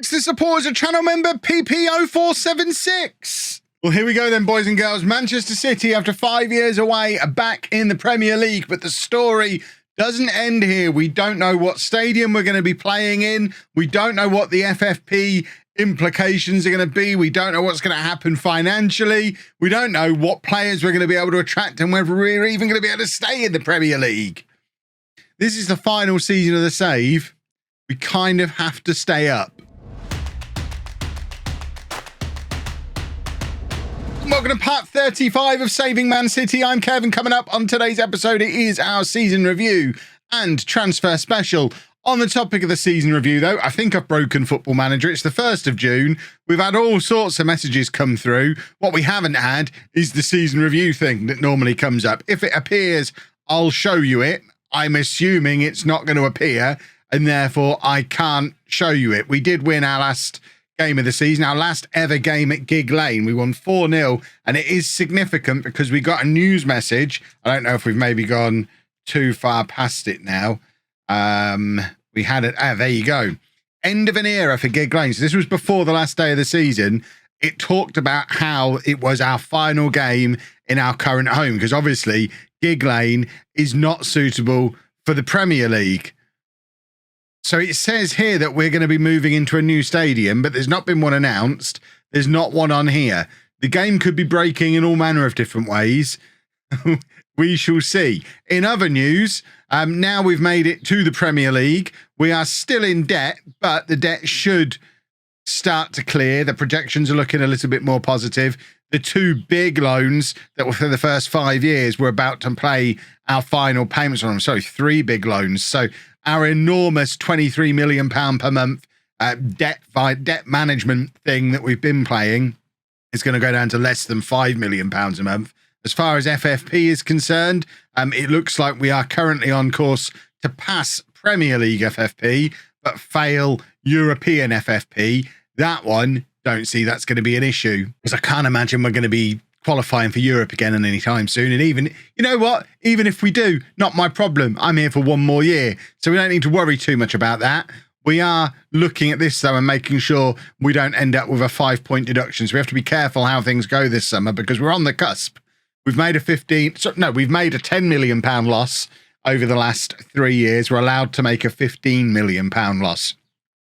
It's the supporters of channel member PP0476. Well, here we go then, boys and girls. Manchester City, after 5 years away, are back in the Premier League, but the story doesn't end here. We don't know what stadium we're going to be playing in. We don't know what the FFP implications are going to be. We don't know what's going to happen financially. We don't know what players we're going to be able to attract and whether we're even going to be able to stay in the Premier League. This is the final season of the save. We kind of have to stay up. Welcome to part 35 of Saving Man City. I'm Kevin. Coming up on today's episode, it is our season review and transfer special. On the topic of the season review, though, I think I've broken Football Manager. It's the 1st of June. We've had all sorts of messages come through. What we haven't had is the season review thing that normally comes up. If it appears, I'll show you it. I'm assuming it's not going to appear, and therefore I can't show you it. We did win our last game of the season, our last ever game at Gig Lane. We won 4-0, and it is significant because we got a news message. I don't know if we've maybe gone too far past it now. We had it. There you go. End of an era for Gig Lane. So this was before the last day of the season. It talked about how it was our final game in our current home, because obviously Gig Lane is not suitable for the Premier League. So it says here that we're going to be moving into a new stadium, but there's not been one announced. There's not one on here. The game could be breaking in all manner of different ways. We shall see. In other news, now we've made it to the Premier League. We are still in debt, but the debt should start to clear. The projections are looking a little bit more positive. The two big loans that were for the first 5 years, we're about to pay our final payments on them. Sorry, 3 big loans. So our enormous £23 million per month debt management thing that we've been playing is going to go down to less than £5 million a month. As far as FFP is concerned, it looks like we are currently on course to pass Premier League FFP, but fail European FFP. That one, don't see that's going to be an issue, because I can't imagine we're going to be qualifying for Europe again any time soon. And even, you know what, even if we do, not my problem. I'm here for 1 more year, so we don't need to worry too much about that. We are looking at this, though, and making sure we don't end up with a 5-point deduction. So we have to be careful how things go this summer, because we're on the cusp. We've made a we've made a £10 million loss over the last 3 years. We're allowed to make a £15 million loss.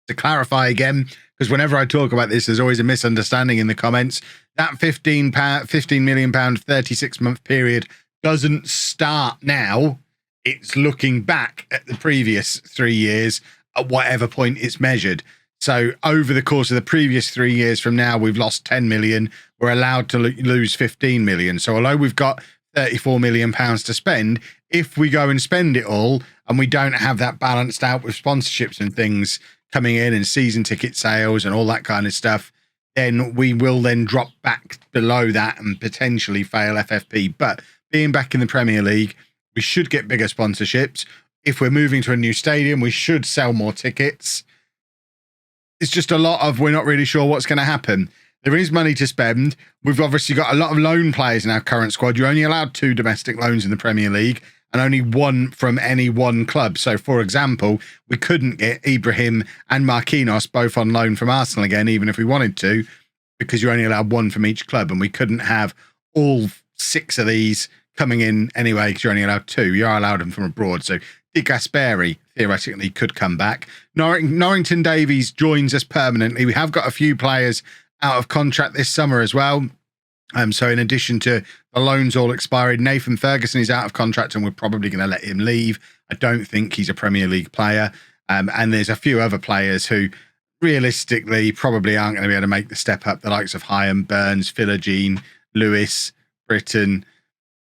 To clarify again, because whenever I talk about this, there's always a misunderstanding in the comments. That £15 million 36-month period doesn't start now. It's looking back at the previous 3 years at whatever point it's measured. So over the course of the previous 3 years from now, we've lost 10 million. We're allowed to lose 15 million. So although we've got 34 million pounds to spend, if we go and spend it all and we don't have that balanced out with sponsorships and things coming in and season ticket sales and all that kind of stuff, then we will then drop back below that and potentially fail FFP. But being back in the Premier League, we should get bigger sponsorships. If we're moving to a new stadium, we should sell more tickets. It's just a lot of, we're not really sure what's going to happen. There is money to spend. We've obviously got a lot of loan players in our current squad. You're only allowed 2 domestic loans in the Premier League and only 1 from any one club. So, for example, we couldn't get Ibrahim and Marquinhos both on loan from Arsenal again, even if we wanted to, because you're only allowed 1 from each club, and we couldn't have all 6 of these coming in anyway because you're only allowed 2. You are allowed them from abroad. So Di Gasperi theoretically could come back. Norrington Davies joins us permanently. We have got a few players out of contract this summer as well. So in addition to the loans all expired, Nathan Ferguson is out of contract and we're probably going to let him leave. I don't think he's a Premier League player. And there's a few other players who realistically probably aren't going to be able to make the step up. The likes of Hyam, Burns, Philogene, Lewis, Britton.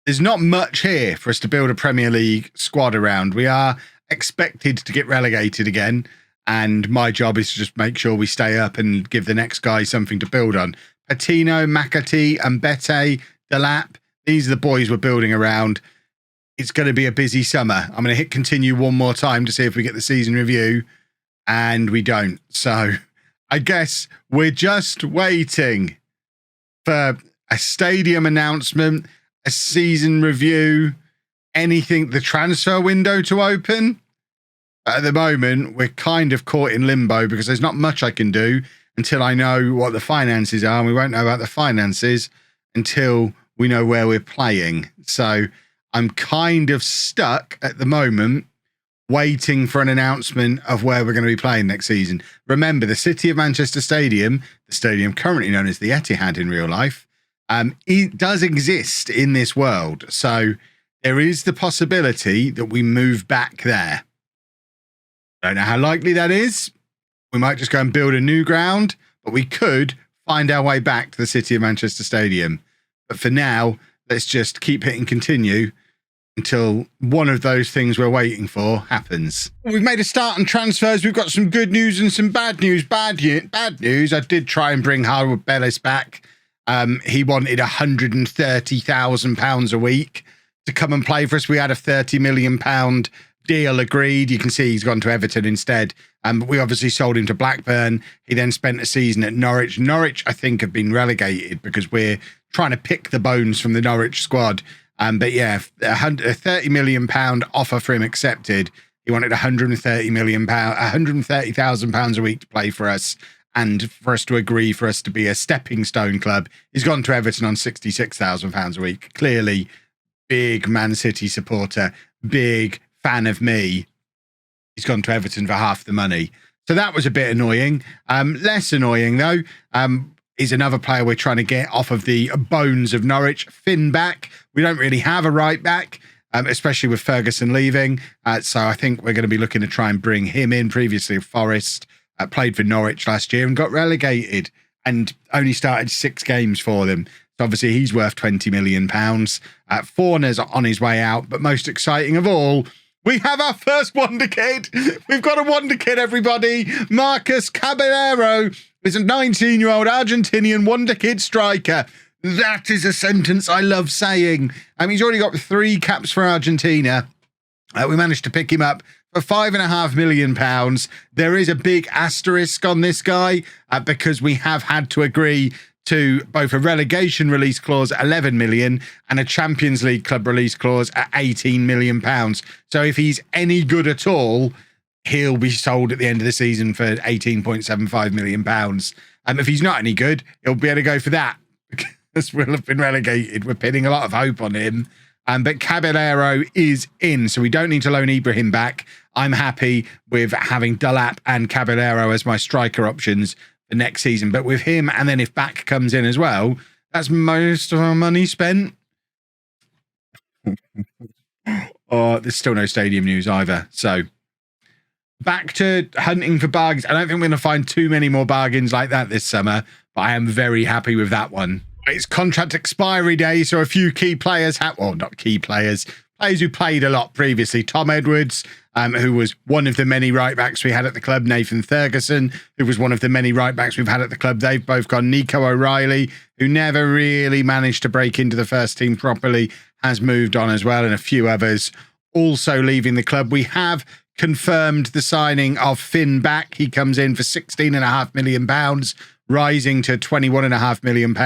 There's not much here for us to build a Premier League squad around. We are expected to get relegated again. And my job is to just make sure we stay up and give the next guy something to build on. Patino, McAtee, and Mbete, Delap, these are the boys we're building around. It's going to be a busy summer. I'm going to hit continue 1 more time to see if we get the season review. And we don't. So I guess we're just waiting for a stadium announcement, a season review, anything, the transfer window to open. At the moment, we're kind of caught in limbo because there's not much I can do until I know what the finances are. And we won't know about the finances until we know where we're playing. So I'm kind of stuck at the moment, waiting for an announcement of where we're going to be playing next season. Remember, the City of Manchester Stadium, the stadium currently known as the Etihad in real life, it does exist in this world. So there is the possibility that we move back there. Don't know how likely that is. We might just go and build a new ground, but we could find our way back to the City of Manchester Stadium. But for now, let's just keep hitting continue until one of those things we're waiting for happens. We've made a start on transfers. We've got some good news and some bad news. Bad news, I did try and bring Harwood Bellis back. He wanted £130,000 a week to come and play for us. We had a £30 million deal agreed. You can see he's gone to Everton instead. But we obviously sold him to Blackburn. He then spent a season at Norwich. Norwich, I think, have been relegated because we're trying to pick the bones from the Norwich squad. But yeah, a £30 million offer for him accepted. He wanted £130,000 a week to play for us, and for us to agree for us to be a stepping stone club. He's gone to Everton on £66,000 a week. Clearly, big Man City supporter, big fan of me. He's gone to Everton for half the money. So that was a bit annoying. Less annoying, though, is another player we're trying to get off of the bones of Norwich, Finn back. We don't really have a right back, especially with Ferguson leaving. So I think we're going to be looking to try and bring him in. Previously, Forest played for Norwich last year and got relegated and only started 6 games for them. So obviously he's worth £20 million. Forner's on his way out, but most exciting of all, we have our first wonder kid. We've got a wonder kid, everybody. Marcus Caballero is a 19-year-old Argentinian wonder kid striker. That is a sentence I love saying. He's already got 3 caps for Argentina. We managed to pick him up for £5.5 million. There is a big asterisk on this guy because we have had to agree to both a relegation release clause at 11 million and a Champions League club release clause at 18 million pounds. So if he's any good at all, he'll be sold at the end of the season for 18.75 million pounds. If he's not any good, he'll be able to go for that because we'll have been relegated. We're pinning a lot of hope on him. But Caballero is in, so we don't need to loan Ibrahim back. I'm happy with having Dulap and Caballero as my striker options for next season. But with him, and then if back comes in as well, that's most of our money spent. Oh, there's still no stadium news either. So back to hunting for bargains. I don't think we're going to find too many more bargains like that this summer, but I am very happy with that one. It's contract expiry day, so a few key players have, well, not key players, players who played a lot previously. Tom Edwards, who was one of the many right-backs we had at the club. Nathan Ferguson, who was one of the many right-backs we've had at the club. They've both gone. Nico O'Reilly, who never really managed to break into the first team properly, has moved on as well, and a few others also leaving the club. We have confirmed the signing of Finn back. He comes in for £16.5 million, rising to £21.5 million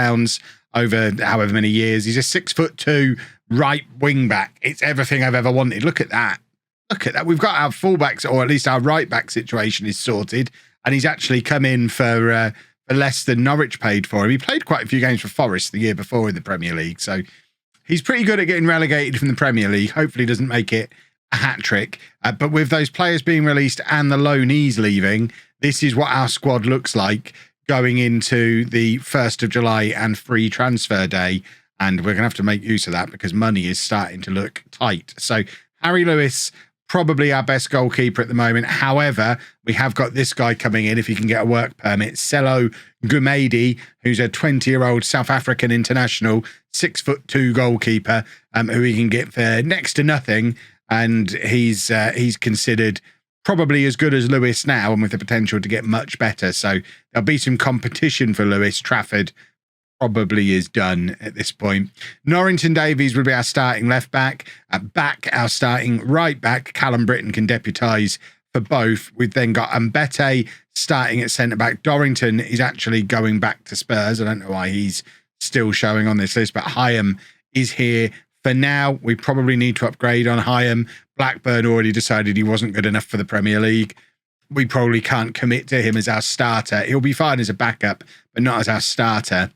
over however many years. He's a 6'2" right wing back. It's everything I've ever wanted. Look at that. Look at that. We've got our fullbacks, or at least our right back situation is sorted. And he's actually come in for less than Norwich paid for him. He played quite a few games for Forest the year before in the Premier League. So he's pretty good at getting relegated from the Premier League. Hopefully doesn't make it a hat trick. But with those players being released and the loanees leaving, this is what our squad looks like going into the 1st of July and free transfer day. And we're going to have to make use of that because money is starting to look tight. So Harry Lewis, probably our best goalkeeper at the moment. However, we have got this guy coming in if he can get a work permit. Selo Gumedi, who's a 20-year-old South African international, 6'2" goalkeeper, who he can get for next to nothing. And he's considered probably as good as Lewis now and with the potential to get much better. So there'll be some competition for Lewis. Trafford probably is done at this point. Norrington Davies will be our starting left back. Our starting right back. Callum Britton can deputise for both. We've then got Mbete starting at centre back. Dorrington is actually going back to Spurs. I don't know why he's still showing on this list, but Hyam is here For now, we probably need to upgrade on Hyam. Blackburn already decided he wasn't good enough for the Premier League. We probably can't commit to him as our starter. He'll be fine as a backup, but not as our starter.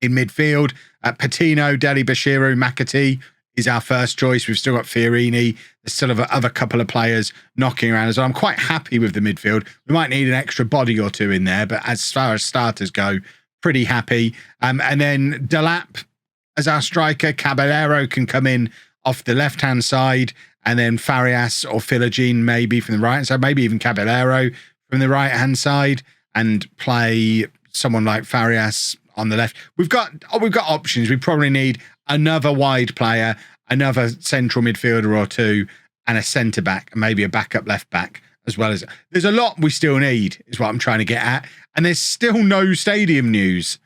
In midfield, Patino, Deli Bashiru, McAtee is our first choice. We've still got Fiorini. There's still other couple of players knocking around as well. I'm quite happy with the midfield. We might need an extra body or two in there, but as far as starters go, pretty happy. And then Delap as our striker. Caballero can come in off the left-hand side, and then Farias or Philogene maybe from the right-hand side, maybe even Caballero from the right-hand side, and play someone like Farias on the left. We've got options. We probably need another wide player, another central midfielder or two, and a centre-back, and maybe a backup left-back as well. As there's a lot we still need, is what I'm trying to get at. And there's still no stadium news.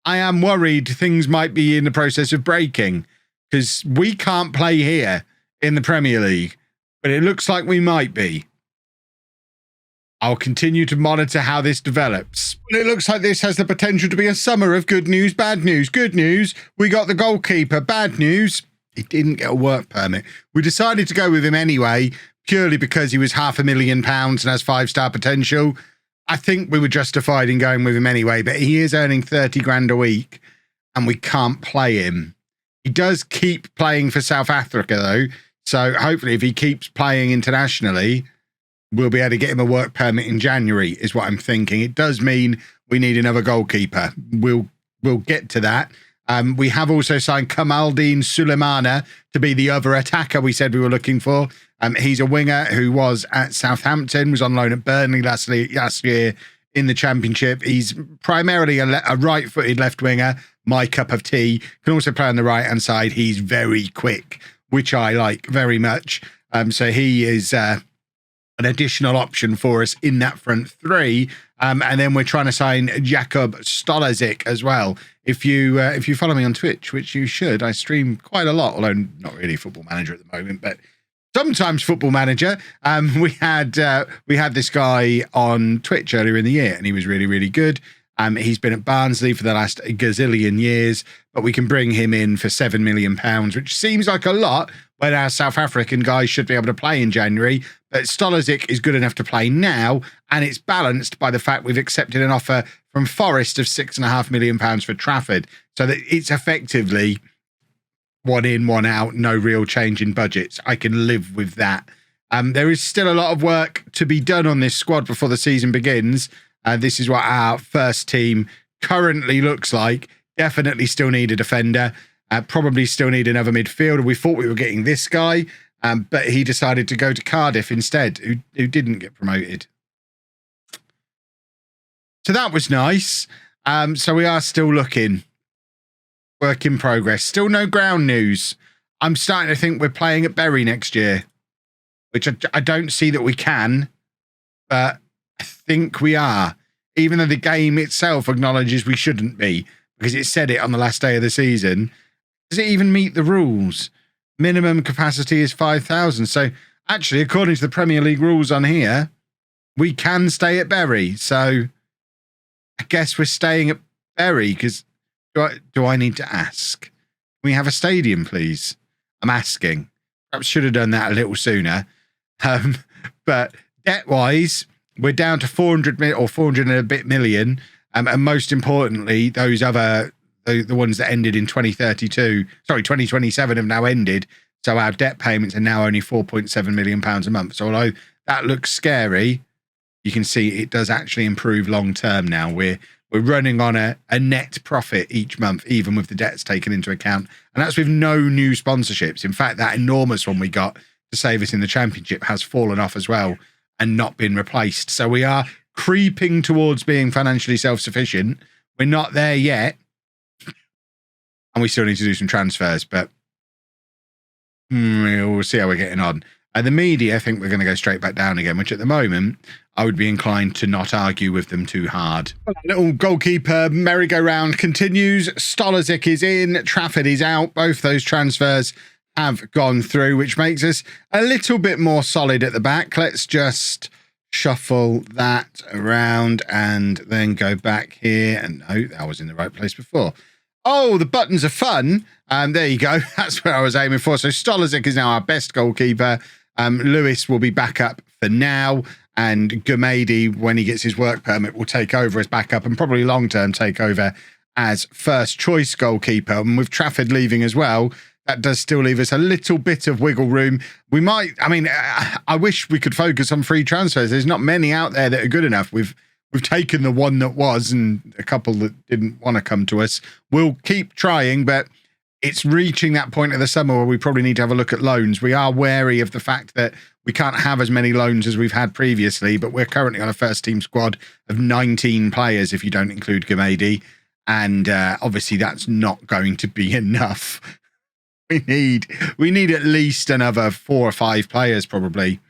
I am worried things might be in the process of breaking, because we can't play here in the Premier League, but it looks like we might be. I'll continue to monitor how this develops. It looks like this has the potential to be a summer of good news, bad news. Good news, we got the goalkeeper. Bad news, he didn't get a work permit. We decided to go with him anyway, purely because he was £500,000 and has 5-star potential. I think we were justified in going with him anyway, but he is earning 30 grand a week and we can't play him. He does keep playing for South Africa though. So hopefully if he keeps playing internationally, we'll be able to get him a work permit in January is what I'm thinking. It does mean we need another goalkeeper. We'll get to that. We have also signed Kamaldeen Sulemana to be the other attacker we said we were looking for. He's a winger who was at Southampton, was on loan at Burnley last year in the Championship. He's primarily a right-footed left winger, my cup of tea. Can also play on the right-hand side. He's very quick, which I like very much. So he is an additional option for us in that front three. And then we're trying to sign Jakub Stolazic as well. If you follow me on Twitch, which you should, I stream quite a lot, although not really Football Manager at the moment, but sometimes Football Manager. We had this guy on Twitch earlier in the year, and he was really, really good. He's been at Barnsley for the last gazillion years, but we can bring him in for £7 million, which seems like a lot when our South African guys should be able to play in January. But Stolazic is good enough to play now, and it's balanced by the fact we've accepted an offer from Forest of £6.5 million for Trafford. So that it's effectively one in, one out, no real change in budgets. I can live with that. There is still a lot of work to be done on this squad before the season begins. This is what our first team currently looks like. Definitely still need a defender. Probably still need another midfielder. We thought we were getting this guy, but he decided to go to Cardiff instead, who didn't get promoted. So that was nice. So we are still looking. Work in progress. Still no ground news. I'm starting to think we're playing at Bury next year, which I don't see that we can, but I think we are, even though the game itself acknowledges we shouldn't be, because it said it on the last day of the season. Does it even meet the rules? Minimum capacity is 5,000. So actually, according to the Premier League rules on here, we can stay at Bury. So I guess we're staying at Bury, because do I need to ask? Can we have a stadium, please? I'm asking. Perhaps should have done that a little sooner. But debt-wise, we're down to 400 or 400 and a bit million. And most importantly, those other, the ones that ended in 2027 have now ended. So our debt payments are now only £4.7 million a month. So although that looks scary, you can see it does actually improve long term now. We're running on a net profit each month, even with the debts taken into account. And that's with no new sponsorships. In fact, that enormous one we got to save us in the Championship has fallen off as well and not been replaced. So we are creeping towards being financially self-sufficient. We're not there yet. And we still need to do some transfers, but we'll see how we're getting on. The media, I think we're going to go straight back down again, which at the moment, I would be inclined to not argue with them too hard. Little goalkeeper merry-go-round continues. Stolazic is in, Trafford is out. Both those transfers have gone through, which makes us a little bit more solid at the back. Let's just shuffle that around and then go back here. And no, that was in the right place before. Oh, the buttons are fun. There you go. That's what I was aiming for. So Stolazic is now our best goalkeeper. Lewis will be back up for now. And Gumedi, when he gets his work permit, will take over as backup and probably long-term take over as first choice goalkeeper. And with Trafford leaving as well, that does still leave us a little bit of wiggle room. We might, I mean, I wish we could focus on free transfers. There's not many out there that are good enough. We've taken the one that was and a couple that didn't want to come to us. We'll keep trying, but it's reaching that point of the summer where we probably need to have a look at loans. We are wary of the fact that we can't have as many loans as we've had previously, but we're currently on a first team squad of 19 players if you don't include Gumedi. And obviously that's not going to be enough. We need at least another 4 or 5 players probably.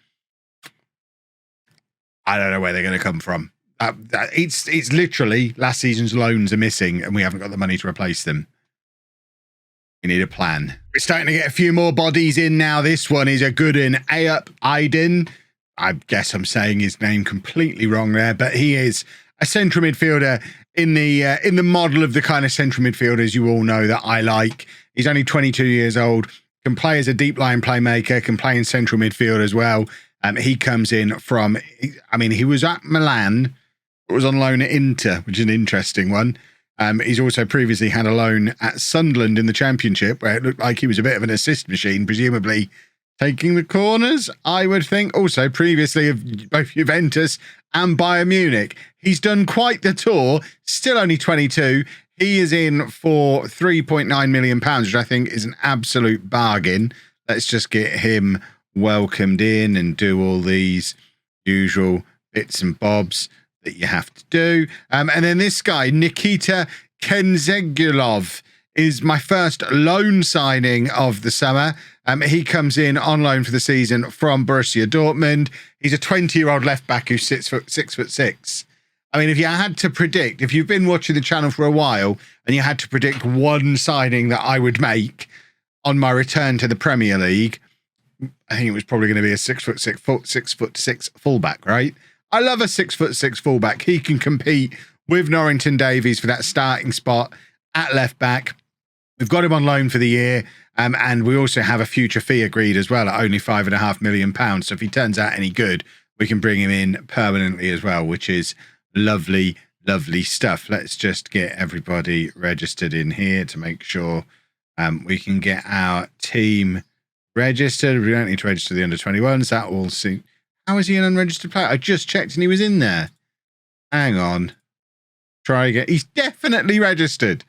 I don't know where they're going to come from. It's literally last season's loans are missing and we haven't got the money to replace them. We need a plan. We're starting to get a few more bodies in now. This one is a good one. Ayup Aydin. I guess I'm saying his name completely wrong there, but he is a central midfielder in the model of the kind of central midfielders you all know that I like. He's only 22 years old, can play as a deep line playmaker, can play in central midfield as well. He comes in from, I mean, he was at Milan, but was on loan at Inter, which is an interesting one. He's also previously had a loan at Sunderland in the Championship, where it looked like he was a bit of an assist machine, presumably taking the corners, I would think. Also, previously of both Juventus and Bayern Munich. He's done quite the tour, still only 22. He is in for £3.9 million, which I think is an absolute bargain. Let's just get him welcomed in and do all these usual bits and bobs that you have to do. And then this guy, Nikita Kenzegulov, is my first loan signing of the summer. He comes in on loan for the season from Borussia Dortmund. He's a 20-year-old left-back who's 6'6". I mean, if you had to predict, if you've been watching the channel for a while and you had to predict one signing that I would make on my return to the Premier League, I think it was probably going to be a 6'6" fullback, right? I love a 6'6" fullback. He can compete with Norrington Davies for that starting spot at left back. We've got him on loan for the year, and we also have a future fee agreed as well at only £5.5 million. So if he turns out any good, we can bring him in permanently as well, which is lovely, lovely stuff. Let's just get everybody registered in here to make sure we can get our team registered. We don't need to register the under-21s. That will see. How is he an unregistered player? I just checked and he was in there. Hang on. Try again. He's definitely registered.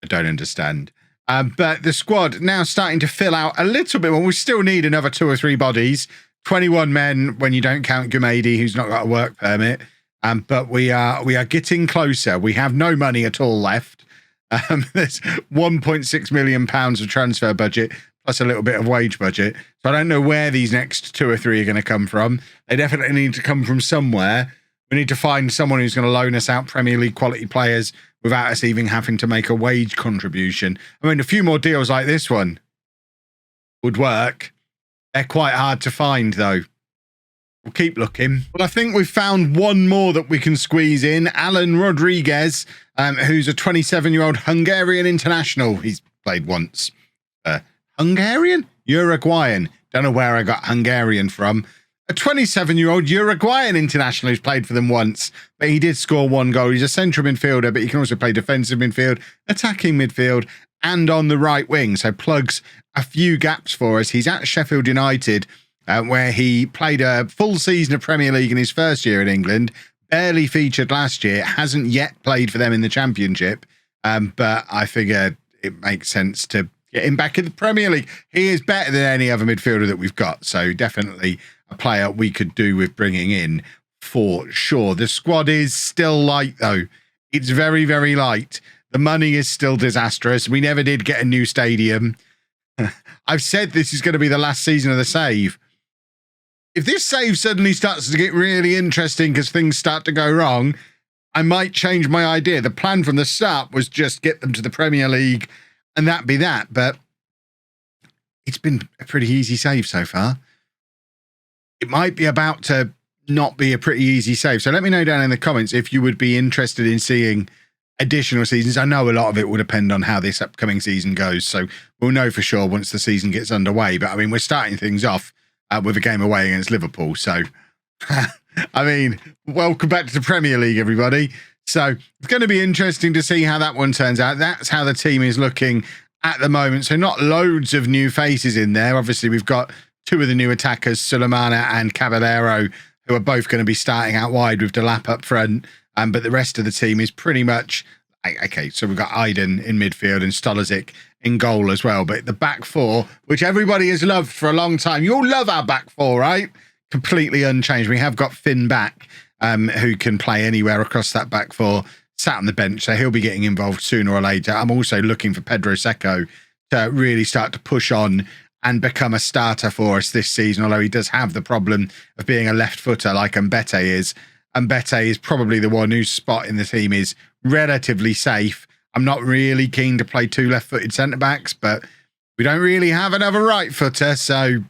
I don't understand. But the squad now starting to fill out a little bit more. We still need another 2 or 3 bodies. 21 men when you don't count Gumedi, who's not got a work permit. But we are getting closer. We have no money at all left. There's £1.6 million of transfer budget, plus a little bit of wage budget. So I don't know where these next 2 or 3 are going to come from. They definitely need to come from somewhere. We need to find someone who's going to loan us out Premier League quality players without us even having to make a wage contribution. I mean, a few more deals like this one would work. They're quite hard to find, though. We'll keep looking. Well, I think we've found one more that we can squeeze in. Alan Rodriguez, who's a 27-year-old Hungarian international. He's played once. Hungarian? Uruguayan. Don't know where I got Hungarian from. A 27-year-old Uruguayan international who's played for them once, but he did score 1 goal. He's a central midfielder, but he can also play defensive midfield, attacking midfield, and on the right wing. So plugs a few gaps for us. He's at Sheffield United, where he played a full season of Premier League in his first year in England, barely featured last year, hasn't yet played for them in the Championship, but I figured it makes sense to get him back in the Premier League. He is better than any other midfielder that we've got, so definitely a player we could do with bringing in for sure. The squad is still light, though. It's very, very light. The money is still disastrous. We never did get a new stadium. I've said this is going to be the last season of the save. If this save suddenly starts to get really interesting because things start to go wrong, I might change my idea. The plan from the start was just get them to the Premier League and that be that. But it's been a pretty easy save so far. It might be about to not be a pretty easy save. So let me know down in the comments if you would be interested in seeing additional seasons. I know a lot of it will depend on how this upcoming season goes, so we'll know for sure once the season gets underway. But I mean, we're starting things off with a game away against Liverpool, so I mean, welcome back to the Premier League, everybody. So it's going to be interesting to see how that one turns out. That's how the team is looking at the moment. So not loads of new faces in there. Obviously, we've got two of the new attackers, Sulemana and Caballero, who are both going to be starting out wide with Delap up front. But the rest of the team is pretty much... Okay, so we've got Aiden in midfield and Stolazic in goal as well. But the back four, which everybody has loved for a long time. You all love our back four, right? Completely unchanged. We have got Finn back, who can play anywhere across that back four, sat on the bench, so he'll be getting involved sooner or later. I'm also looking for Pedro Seco to really start to push on and become a starter for us this season, although he does have the problem of being a left footer like Mbete is. Mbete is probably the one whose spot in the team is relatively safe. I'm not really keen to play two left-footed centre-backs, but we don't really have another right footer, so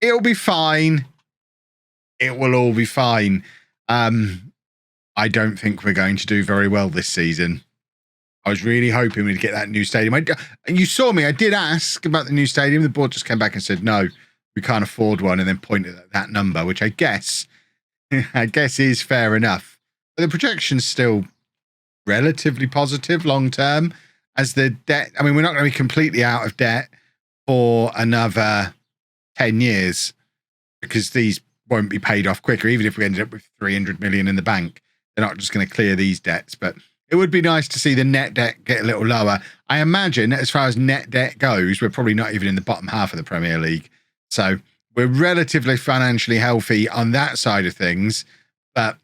it'll be fine. It will all be fine. I don't think we're going to do very well this season. I was really hoping we'd get that new stadium. And you saw me, I did ask about the new stadium. The board just came back and said, no, we can't afford one, and then pointed at that number, which I guess is fair enough. But the projection's still relatively positive long term as the debt. I mean, we're not going to be completely out of debt for another 10 years because these won't be paid off quicker. Even if we ended up with 300 million in the bank, they're not just going to clear these debts. But it would be nice to see the net debt get a little lower. I imagine as far as net debt goes, we're probably not even in the bottom half of the Premier League. So we're relatively financially healthy on that side of things. But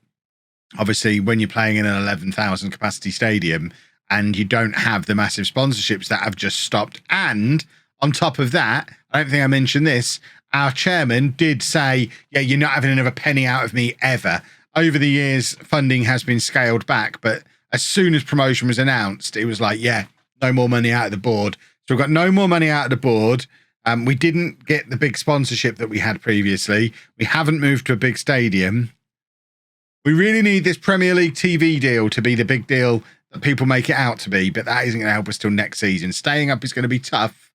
obviously, when you're playing in an 11,000 capacity stadium and you don't have the massive sponsorships that have just stopped. And on top of that, I don't think I mentioned this, our chairman did say, yeah, you're not having another penny out of me ever. Over the years, funding has been scaled back. But as soon as promotion was announced, it was like, yeah, no more money out of the board. So we've got no more money out of the board. We didn't get the big sponsorship that we had previously. We haven't moved to a big stadium. We really need this Premier League TV deal to be the big deal that people make it out to be, but that isn't going to help us till next season. Staying up is going to be tough.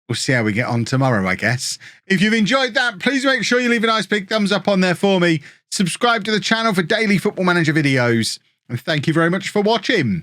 We'll see how we get on tomorrow, I guess. If you've enjoyed that, please make sure you leave a nice big thumbs up on there for me. Subscribe to the channel for daily Football Manager videos. And thank you very much for watching.